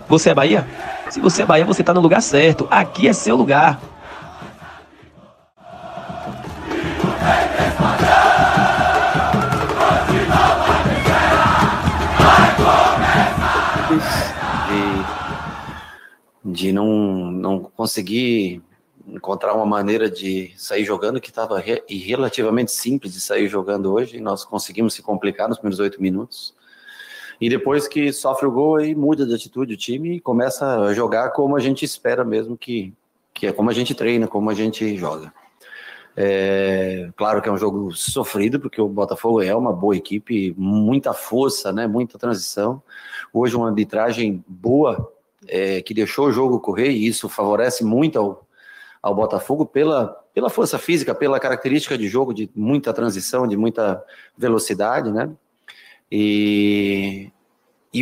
Você é Bahia? Se você é Bahia, você tá no lugar certo. Aqui é seu lugar. De não conseguir encontrar uma maneira de sair jogando, que estava relativamente simples de sair jogando hoje, e nós conseguimos se complicar nos primeiros 8 minutos. E depois que sofre o gol, aí muda de atitude o time e começa a jogar como a gente espera mesmo, que é como a gente treina, como a gente joga. Claro que é um jogo sofrido, porque o Botafogo é uma boa equipe, muita força, né, muita transição. Hoje uma arbitragem boa, que deixou o jogo correr, e isso favorece muito ao Botafogo pela força física, pela característica de jogo, de muita transição, de muita velocidade, né? E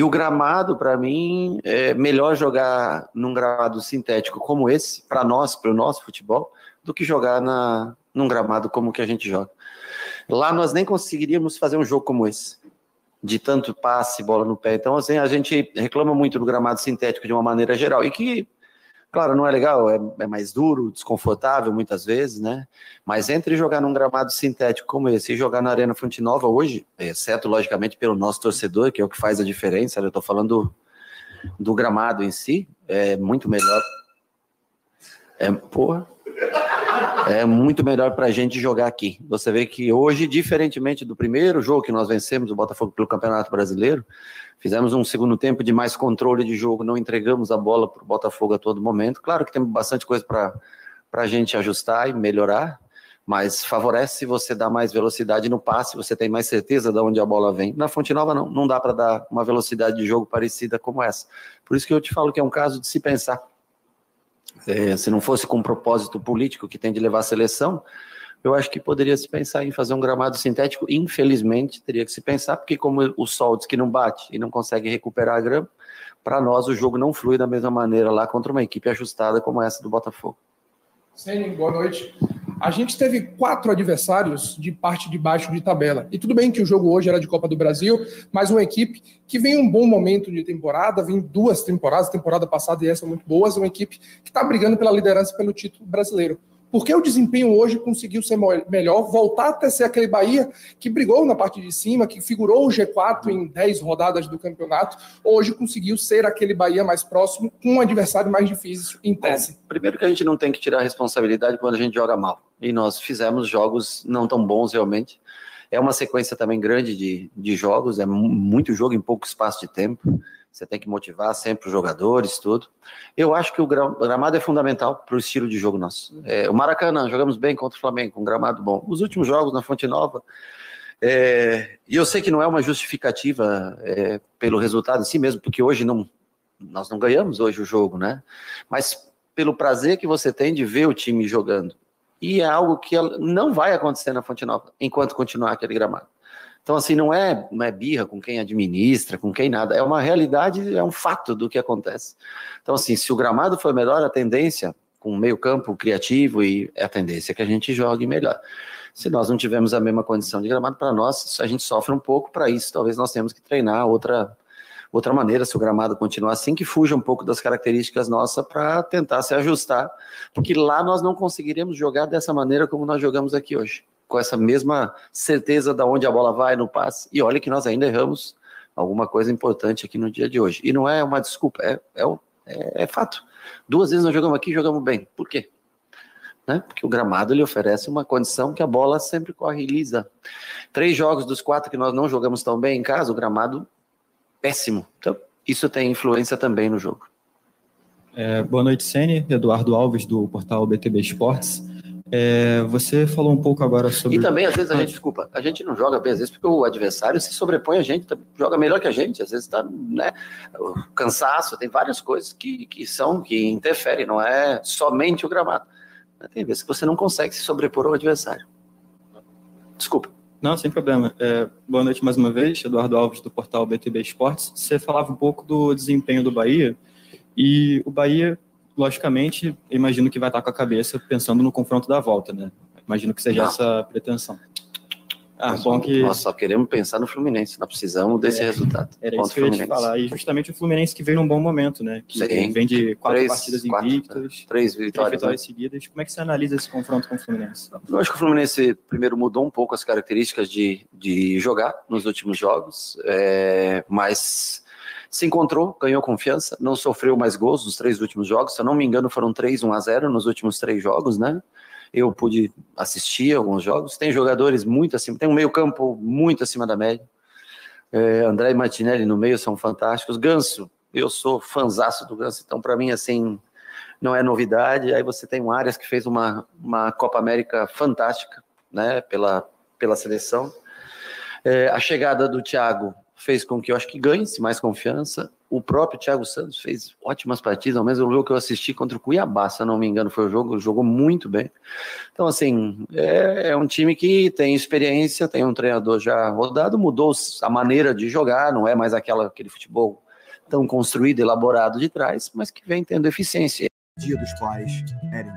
o gramado, para mim, é melhor jogar num gramado sintético como esse, para nós, para o nosso futebol, do que jogar num gramado como que a gente joga. Lá nós nem conseguiríamos fazer um jogo como esse, de tanto passe, bola no pé. Então, assim, a gente reclama muito do gramado sintético de uma maneira geral, e que, claro, não é legal, é mais duro, desconfortável muitas vezes, né? Mas entre jogar num gramado sintético como esse e jogar na Arena Fonte Nova hoje, exceto, logicamente, pelo nosso torcedor, que é o que faz a diferença, eu tô falando do gramado em si, é muito melhor. É muito melhor pra gente jogar aqui. Você vê que hoje, diferentemente do primeiro jogo que nós vencemos o Botafogo pelo Campeonato Brasileiro, fizemos um segundo tempo de mais controle de jogo, não entregamos a bola para o Botafogo a todo momento. Claro que tem bastante coisa para a gente ajustar e melhorar, mas favorece se você dá mais velocidade no passe, você tem mais certeza de onde a bola vem. Na Fonte Nova não dá para dar uma velocidade de jogo parecida como essa. Por isso que eu te falo que é um caso de se pensar. Se não fosse com um propósito político que tem de levar a seleção, eu acho que poderia se pensar em fazer um gramado sintético. Infelizmente, teria que se pensar, porque como o sol diz que não bate e não consegue recuperar a grama, para nós o jogo não flui da mesma maneira lá contra uma equipe ajustada como essa do Botafogo. Sim, boa noite. A gente teve 4 adversários de parte de baixo de tabela. E tudo bem que o jogo hoje era de Copa do Brasil, mas uma equipe que vem um bom momento de temporada, vem 2 temporadas, temporada passada e essa muito boas, uma equipe que está brigando pela liderança pelo título brasileiro. Por que o desempenho hoje conseguiu ser melhor, voltar até ser aquele Bahia que brigou na parte de cima, que figurou o G4 em 10 rodadas do campeonato, hoje conseguiu ser aquele Bahia mais próximo, com um adversário mais difícil em tese? Primeiro que a gente não tem que tirar a responsabilidade quando a gente joga mal. E nós fizemos jogos não tão bons realmente. É uma sequência também grande de jogos, é muito jogo em pouco espaço de tempo. Você tem que motivar sempre os jogadores, tudo. Eu acho que o gramado é fundamental para o estilo de jogo nosso. O Maracanã, jogamos bem contra o Flamengo, com um gramado bom. Os últimos jogos na Fonte Nova, e eu sei que não é uma justificativa pelo resultado em si mesmo, porque hoje nós não ganhamos hoje o jogo, né? Mas pelo prazer que você tem de ver o time jogando. E é algo que não vai acontecer na Fonte Nova, enquanto continuar aquele gramado. Então, assim, não é birra com quem administra, com quem nada. É uma realidade, é um fato do que acontece. Então, assim, se o gramado for melhor, a tendência, com o meio campo criativo, e a tendência é que a gente jogue melhor. Se nós não tivermos a mesma condição de gramado, para nós, a gente sofre um pouco para isso. Talvez nós tenhamos que treinar outra maneira, se o gramado continuar assim, que fuja um pouco das características nossas para tentar se ajustar. Porque lá nós não conseguiremos jogar dessa maneira como nós jogamos aqui hoje, com essa mesma certeza de onde a bola vai no passe. E olha que nós ainda erramos alguma coisa importante aqui no dia de hoje. E não é uma desculpa, é fato. 2 vezes nós jogamos aqui e jogamos bem. Por quê? Né? Porque o gramado ele oferece uma condição que a bola sempre corre lisa. 3 jogos dos 4 que nós não jogamos tão bem em casa, o gramado péssimo. Então, isso tem influência também no jogo. Boa noite, Sene. Eduardo Alves, do portal BTB Esportes. Você falou um pouco agora sobre... E também, às vezes, a gente não joga bem, às vezes, porque o adversário se sobrepõe a gente, joga melhor que a gente, às vezes está, né, o cansaço, tem várias coisas que interferem, não é somente o gramado. Tem vezes que você não consegue se sobrepor ao adversário. Desculpa. Não, sem problema. Boa noite mais uma vez, Eduardo Alves, do portal BTB Esportes. Você falava um pouco do desempenho do Bahia, e o Bahia, logicamente, imagino que vai estar com a cabeça pensando no confronto da volta, né? Imagino que seja essa a pretensão. Bom que... Nós só queremos pensar no Fluminense, nós precisamos desse resultado. Era isso que eu ia te falar, e justamente o Fluminense que veio num bom momento, né? Que vem de quatro partidas invictas, três vitórias seguidas. Como é que você analisa esse confronto com o Fluminense? Eu acho que o Fluminense, primeiro, mudou um pouco as características de jogar nos últimos jogos, mas se encontrou, ganhou confiança, não sofreu mais gols nos 3 últimos jogos, se eu não me engano foram 1-0 nos últimos 3 jogos, né? Eu pude assistir alguns jogos, tem jogadores muito acima, tem um meio campo muito acima da média, André e Martinelli no meio são fantásticos, Ganso, eu sou fanzaço do Ganso, então para mim assim, não é novidade, aí você tem o Arias que fez uma Copa América fantástica, né, pela seleção, a chegada do Thiago fez com que eu acho que ganhe-se mais confiança. O próprio Thiago Santos fez ótimas partidas, ao mesmo jogo que eu assisti contra o Cuiabá, se eu não me engano foi o jogo, jogou muito bem. Então assim, é um time que tem experiência, tem um treinador já rodado, mudou a maneira de jogar, não é mais aquele futebol tão construído, elaborado de trás, mas que vem tendo eficiência. Dia dos Pais, Eren.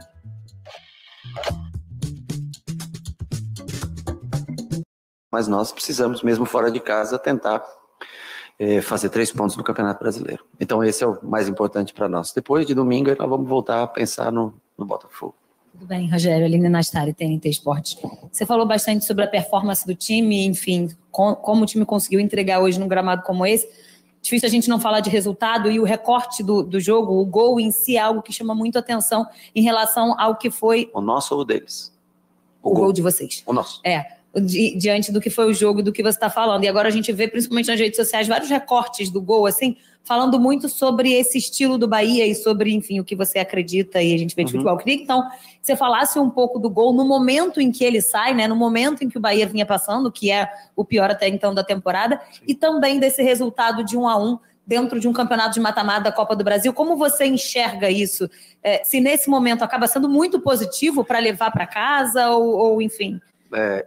Mas nós precisamos, mesmo fora de casa, tentar fazer 3 pontos no Campeonato Brasileiro. Então esse é o mais importante para nós. Depois de domingo, nós vamos voltar a pensar no Botafogo. Tudo bem, Rogério, Aline Nastari, TNT Esportes. Você falou bastante sobre a performance do time, enfim, como o time conseguiu entregar hoje num gramado como esse. Difícil a gente não falar de resultado, e o recorte do jogo, o gol em si é algo que chama muito atenção em relação ao que foi... O nosso ou o deles? O gol de vocês. O nosso. Diante do que foi o jogo, do que você está falando. E agora a gente vê, principalmente nas redes sociais, vários recortes do gol, assim, falando muito sobre esse estilo do Bahia e sobre, enfim, o que você acredita e a gente vê de futebol. Eu queria, então, que você falasse um pouco do gol no momento em que ele sai, né, no momento em que o Bahia vinha passando, que é o pior até então da temporada, e também desse resultado de 1-1 dentro de um campeonato de mata-mata da Copa do Brasil. Como você enxerga isso? Se nesse momento acaba sendo muito positivo para levar para casa ou enfim...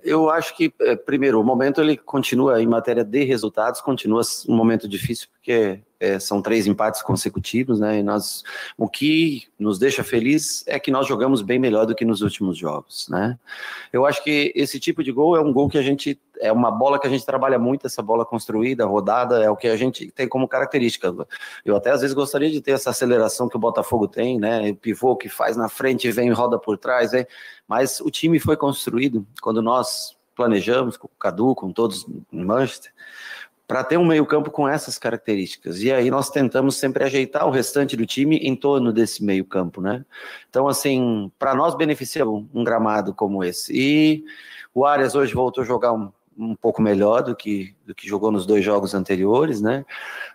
Eu acho que, primeiro, o momento ele continua, em matéria de resultados, continua um momento difícil, porque são 3 empates consecutivos, né? E o que nos deixa feliz é que nós jogamos bem melhor do que nos últimos jogos, né? Eu acho que esse tipo de gol é um gol que é uma bola que a gente trabalha muito, essa bola construída, rodada, é o que a gente tem como característica. Eu até às vezes gostaria de ter essa aceleração que o Botafogo tem, né? O pivô que faz na frente e vem e roda por trás, mas o time foi construído quando nós planejamos com o Cadu, com todos em Manchester, para ter um meio-campo com essas características. E aí nós tentamos sempre ajeitar o restante do time em torno desse meio-campo, né? Então, assim, para nós beneficia um gramado como esse. E o Arias hoje voltou a jogar um pouco melhor do que jogou nos 2 jogos anteriores, né?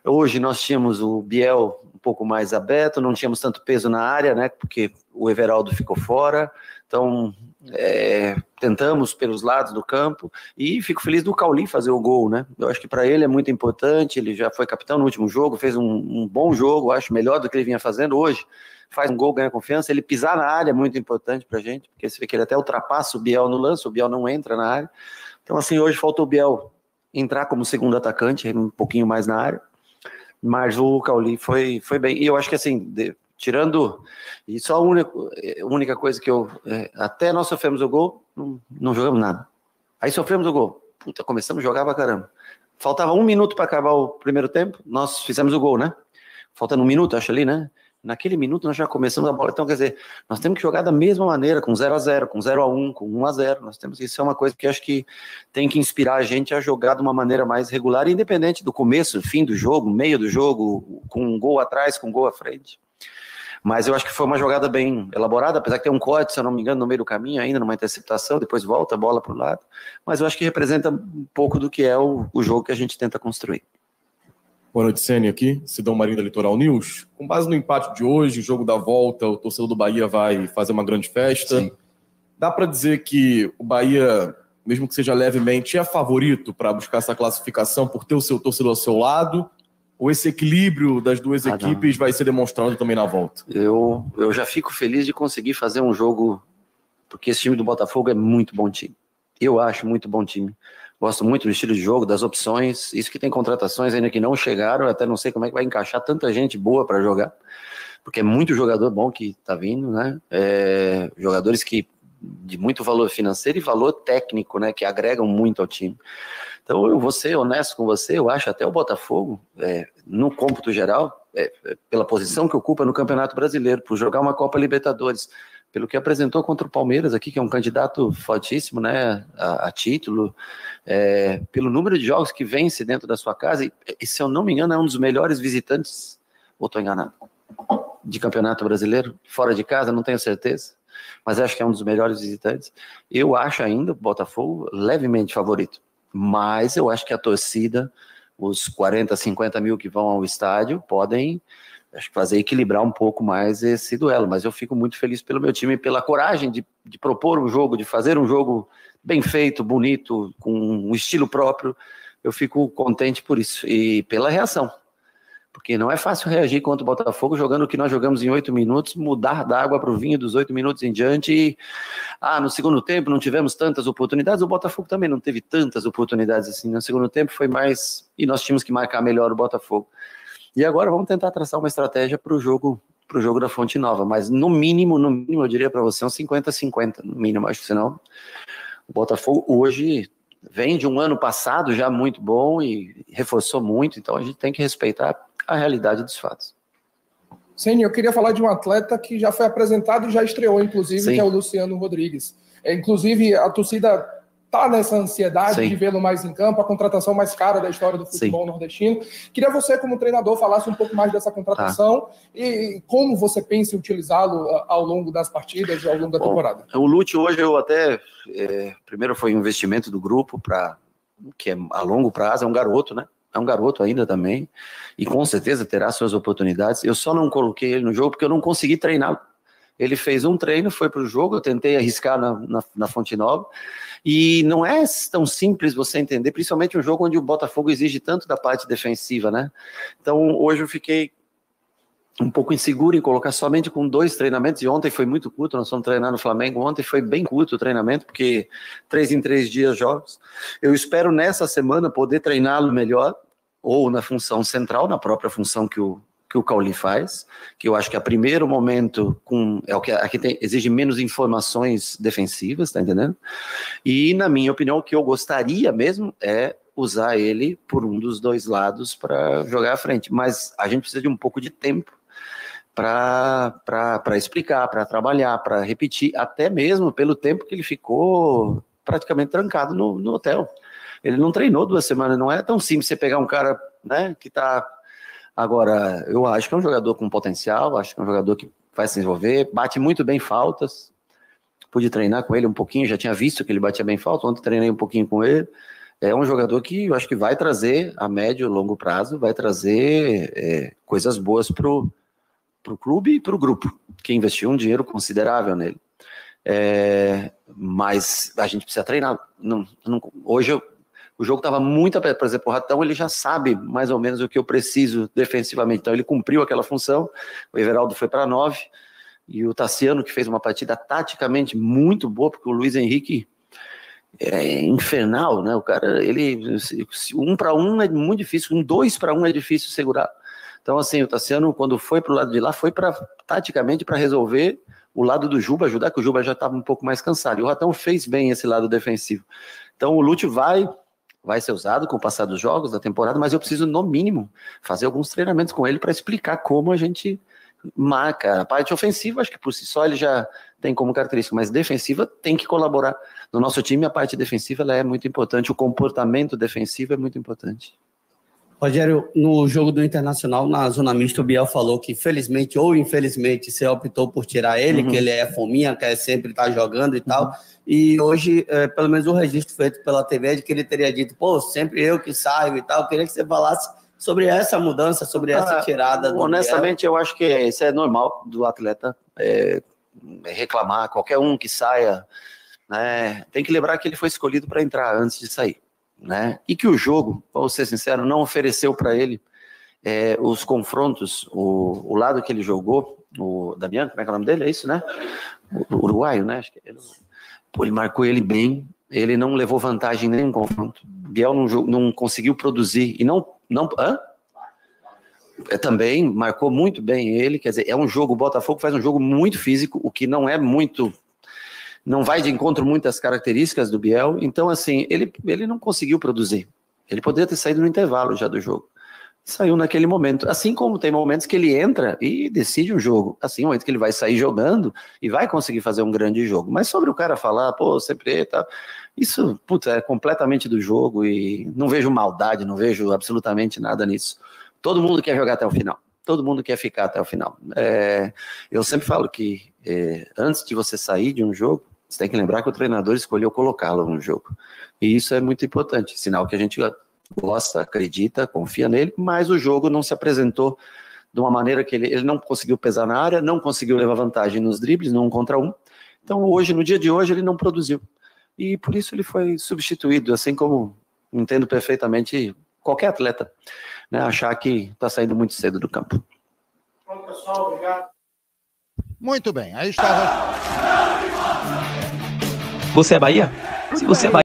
Hoje nós tínhamos o Biel um pouco mais aberto, não tínhamos tanto peso na área, né? Porque o Everaldo ficou fora. Então, tentamos pelos lados do campo e fico feliz do Cauli fazer o gol, né? Eu acho que para ele é muito importante, ele já foi capitão no último jogo, fez um bom jogo, acho melhor do que ele vinha fazendo hoje, faz um gol, ganha confiança, ele pisar na área é muito importante pra gente, porque você vê que ele até ultrapassa o Biel no lance, o Biel não entra na área, então assim, hoje faltou o Biel entrar como segundo atacante, um pouquinho mais na área, mas o Cauli foi bem, e eu acho que assim... Tirando, e só a única coisa que até nós sofremos o gol, não jogamos nada. Aí sofremos o gol, começamos a jogar pra caramba. Faltava 1 minuto para acabar o primeiro tempo, nós fizemos o gol, né? Faltando 1 minuto, acho ali, né? Naquele minuto nós já começamos a bola. Então, quer dizer, nós temos que jogar da mesma maneira, com 0-0, com 0-1, com 1-0. Nós temos, isso é uma coisa que acho que tem que inspirar a gente a jogar de uma maneira mais regular, independente do começo, fim do jogo, meio do jogo, com um gol atrás, com um gol à frente. Mas eu acho que foi uma jogada bem elaborada, apesar que tem um corte, se eu não me engano, no meio do caminho ainda, numa interceptação, depois volta a bola para o lado. Mas eu acho que representa um pouco do que é o jogo que a gente tenta construir. Boa noite, Sene, aqui, Sidão Marinho da Litoral News. Com base no empate de hoje, o jogo da volta, o torcedor do Bahia vai fazer uma grande festa. Sim. Dá para dizer que o Bahia, mesmo que seja levemente, é favorito para buscar essa classificação por ter o seu torcedor ao seu lado? Ou esse equilíbrio das 2 equipes vai ser demonstrado também na volta? Eu já fico feliz de conseguir fazer um jogo, porque esse time do Botafogo é muito bom time. Eu acho muito bom time. Gosto muito do estilo de jogo, das opções. Isso que tem contratações ainda que não chegaram, eu até não sei como é que vai encaixar tanta gente boa para jogar, porque é muito jogador bom que tá vindo, né? Jogadores que de muito valor financeiro e valor técnico, né, que agregam muito ao time. Então eu vou ser honesto com você, eu acho até o Botafogo, no cômputo geral, pela posição que ocupa no Campeonato Brasileiro, por jogar uma Copa Libertadores, pelo que apresentou contra o Palmeiras aqui, que é um candidato fortíssimo, né, a título, pelo número de jogos que vence dentro da sua casa, e se eu não me engano é um dos melhores visitantes, ou estou enganado, de Campeonato Brasileiro, fora de casa, não tenho certeza, mas acho que é um dos melhores visitantes. Eu acho ainda o Botafogo levemente favorito, mas eu acho que a torcida, os 40, 50 mil que vão ao estádio, podem, acho que fazer equilibrar um pouco mais esse duelo, mas eu fico muito feliz pelo meu time, pela coragem de propor um jogo, de fazer um jogo bem feito, bonito, com um estilo próprio. Eu fico contente por isso, e pela reação, porque não é fácil reagir contra o Botafogo jogando o que nós jogamos em 8 minutos, mudar da água para o vinho dos 8 minutos em diante, e no segundo tempo não tivemos tantas oportunidades. O Botafogo também não teve tantas oportunidades assim, no segundo tempo foi mais, e nós tínhamos que marcar melhor o Botafogo. E agora vamos tentar traçar uma estratégia para o jogo da Fonte Nova, mas no mínimo eu diria para você, um 50-50, no mínimo, acho que senão o Botafogo hoje vem de um ano passado já muito bom e reforçou muito, então a gente tem que respeitar a realidade dos fatos. Ceni, eu queria falar de um atleta que já foi apresentado e já estreou, inclusive, Sim. que é o Luciano Rodrigues. Inclusive, a torcida está nessa ansiedade Sim. de vê-lo mais em campo, a contratação mais cara da história do futebol nordestino. Queria você, como treinador, falasse um pouco mais dessa contratação e como você pensa em utilizá-lo ao longo das partidas e ao longo da temporada. O Lúcio hoje eu até... primeiro foi um investimento do grupo, que é a longo prazo, é um garoto, né? É um garoto ainda também, e com certeza terá suas oportunidades. Eu só não coloquei ele no jogo porque eu não consegui treinar. Ele fez um treino, foi para o jogo, eu tentei arriscar na Fonte Nova, e não é tão simples você entender, principalmente um jogo onde o Botafogo exige tanto da parte defensiva, né? Então hoje eu fiquei um pouco inseguro em colocar somente com 2 treinamentos, e ontem foi muito curto, nós fomos treinar no Flamengo, ontem foi bem curto o treinamento, porque 3 em 3 dias jogos. Eu espero nessa semana poder treiná-lo melhor, ou na função central, na própria função que o Cauli faz, que eu acho que a primeiro momento é o que aqui exige menos informações defensivas, tá entendendo? E na minha opinião, o que eu gostaria mesmo é usar ele por um dos 2 lados para jogar à frente, mas a gente precisa de um pouco de tempo para explicar, para trabalhar, para repetir, até mesmo pelo tempo que ele ficou praticamente trancado no hotel. Ele não treinou 2 semanas, não é tão simples você pegar um cara, né, que está... Agora, eu acho que é um jogador com potencial, acho que é um jogador que vai se desenvolver, bate muito bem faltas, pude treinar com ele um pouquinho, já tinha visto que ele batia bem falta, ontem treinei um pouquinho com ele. É um jogador que eu acho que vai trazer, a médio e longo prazo, vai trazer coisas boas pro clube e pro grupo, que investiu um dinheiro considerável nele. Mas a gente precisa treinar. Hoje o jogo estava muito apertado, por exemplo, o Ratão, ele já sabe mais ou menos o que eu preciso defensivamente, então ele cumpriu aquela função. O Everaldo foi para 9, e o Tassiano, que fez uma partida taticamente muito boa, porque o Luiz Henrique é infernal, né? O cara, ele 1 para 1 é muito difícil, 2 para 1 é difícil segurar. Então, assim, o Tassiano, quando foi para o lado de lá, foi taticamente para resolver o lado do Juba, ajudar, que o Juba já estava um pouco mais cansado. E o Ratão fez bem esse lado defensivo. Então, o Lúcio vai ser usado com o passar dos jogos da temporada, mas eu preciso, no mínimo, fazer alguns treinamentos com ele para explicar como a gente marca. A parte ofensiva, acho que por si só ele já tem como característica, mas defensiva tem que colaborar. No nosso time, a parte defensiva ela é muito importante, o comportamento defensivo é muito importante. Rogério, no jogo do Internacional, na zona mista, o Biel falou que, felizmente ou infelizmente, você optou por tirar ele, que ele é fominha, quer sempre estar jogando e tal. E hoje, pelo menos o registro feito pela TV é de que ele teria dito, sempre eu que saio e tal. Eu queria que você falasse sobre essa mudança, sobre essa tirada do honestamente, Biel. Eu acho que isso é normal do atleta reclamar, qualquer um que saia, né? Tem que lembrar que ele foi escolhido para entrar antes de sair. Né? E que o jogo, vou ser sincero, não ofereceu para ele os confrontos, o lado que ele jogou, o Damiano, como é que é o nome dele? É isso, né? O uruguaio, né? Acho que ele marcou ele bem, ele não levou vantagem em nenhum confronto. Biel não conseguiu produzir, e também marcou muito bem ele, quer dizer, é um jogo, o Botafogo faz um jogo muito físico, o que não é muito não vai de encontro muitas características do Biel, então assim, ele não conseguiu produzir. Ele poderia ter saído no intervalo já do jogo. Saiu naquele momento, assim como tem momentos que ele entra e decide um jogo, assim, um momento que ele vai sair jogando e vai conseguir fazer um grande jogo, mas sobre o cara falar, pô, sempre tá, isso, puta, é completamente do jogo e não vejo maldade, não vejo absolutamente nada nisso. Todo mundo quer jogar até o final, todo mundo quer ficar até o final. Eu sempre falo que antes de você sair de um jogo, você tem que lembrar que o treinador escolheu colocá-lo no jogo. E isso é muito importante, sinal que a gente gosta, acredita, confia nele, mas o jogo não se apresentou de uma maneira que ele não conseguiu pesar na área, não conseguiu levar vantagem nos dribles, no 1 contra 1. Então hoje, no dia de hoje, ele não produziu. E por isso ele foi substituído, assim como entendo perfeitamente qualquer atleta, né, achar que está saindo muito cedo do campo. Pronto, pessoal, obrigado. Muito bem, aí estava. Você é Bahia? Se você é Bahia...